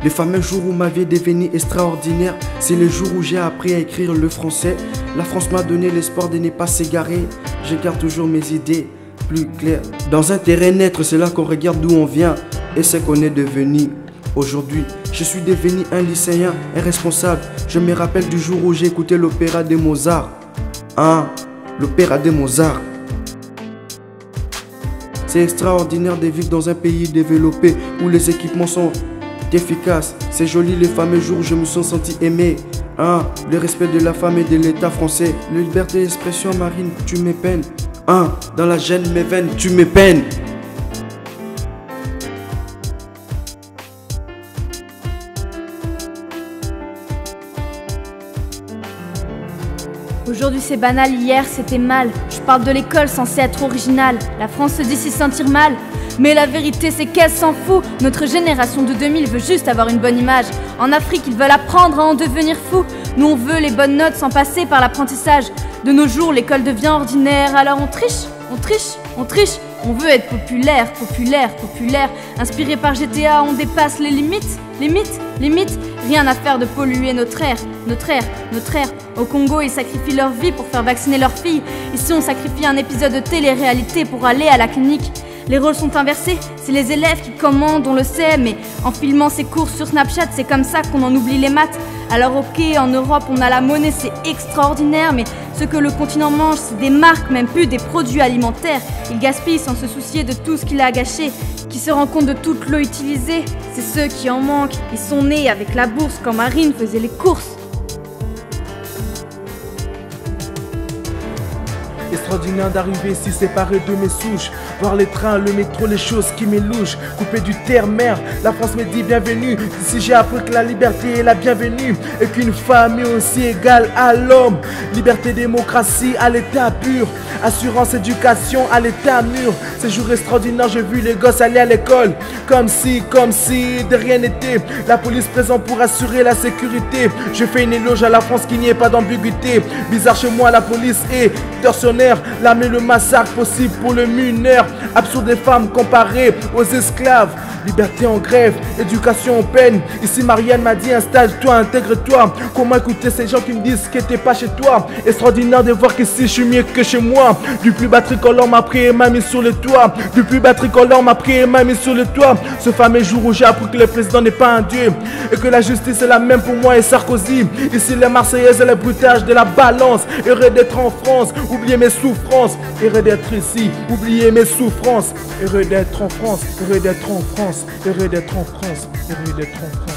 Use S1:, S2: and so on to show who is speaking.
S1: Les fameux jours où ma vie est devenue extraordinaire, c'est le jour où j'ai appris à écrire le français. La France m'a donné l'espoir de ne pas s'égarer. Je garde toujours mes idées plus claires. Dans un terrain neutre, c'est là qu'on regarde d'où on vient et ce qu'on est devenu. Aujourd'hui, je suis devenu un lycéen, un responsable. Je me rappelle du jour où j'ai écouté l'opéra de Mozart. L'opéra de Mozart. C'est extraordinaire de vivre dans un pays développé où les équipements sont efficaces. C'est joli les fameux jours où je me suis senti aimé. Le respect de la femme et de l'État français. La liberté d'expression marine, tu me peines. Dans la gêne mes veines, tu me peines.
S2: Aujourd'hui c'est banal, hier c'était mal. Je parle de l'école censée être originale. La France se dit s'y sentir mal. Mais la vérité c'est qu'elle s'en fout. Notre génération de 2000 veut juste avoir une bonne image. En Afrique ils veulent apprendre à en devenir fou. Nous on veut les bonnes notes sans passer par l'apprentissage. De nos jours l'école devient ordinaire. Alors on triche, on triche, on triche. On veut être populaire, populaire, populaire. Inspiré par GTA, on dépasse les limites, limites, limites. Rien à faire de polluer notre air, notre air, notre air. Au Congo, ils sacrifient leur vie pour faire vacciner leurs filles. Ici, on sacrifie un épisode de télé-réalité pour aller à la clinique. Les rôles sont inversés, c'est les élèves qui commandent, on le sait, mais en filmant ses cours sur Snapchat, c'est comme ça qu'on en oublie les maths. Alors ok, en Europe, on a la monnaie, c'est extraordinaire, mais ce que le continent mange, c'est des marques, même plus des produits alimentaires. Ils gaspillent sans se soucier de tout ce qu'il a gâché. Qui se rend compte de toute l'eau utilisée, c'est ceux qui en manquent. Ils sont nés avec la bourse quand Marine faisait les courses.
S3: Extraordinaire d'arriver ici séparé de mes souches. Voir les trains, le métro, les choses qui m'élouchent. Coupé du terre-mer, la France me dit bienvenue. D'ici j'ai appris que la liberté est la bienvenue. Et qu'une femme est aussi égale à l'homme. Liberté, démocratie à l'état pur. Assurance, éducation à l'état mûr. Ces jours extraordinaires, j'ai vu les gosses aller à l'école. Comme si de rien n'était. La police présente pour assurer la sécurité. Je fais une éloge à la France qu'il n'y ait pas d'ambiguïté. Bizarre chez moi, la police est tortionnaire. L'armée, le massacre possible pour le mineur. Absurde des femmes comparées aux esclaves. Liberté en grève, éducation en peine. Ici Marianne m'a dit installe-toi, intègre-toi. Comment écouter ces gens qui me disent que t'es pas chez toi. Extraordinaire de voir qu'ici je suis mieux que chez moi. Du plus bas tricolore m'a pris et m'a mis sur le toit. Du plus bas tricolore m'a pris et m'a mis sur le toit. Ce fameux jour où j'ai appris que le président n'est pas un dieu. Et que la justice est la même pour moi et Sarkozy. Ici les Marseillaises et les bruitages de la balance. Heureux d'être en France, oubliez mes souffrances. Heureux d'être ici, oubliez mes souffrances. Heureux d'être en France, heureux d'être en France. Heureux d'être en France, heureux d'être en France.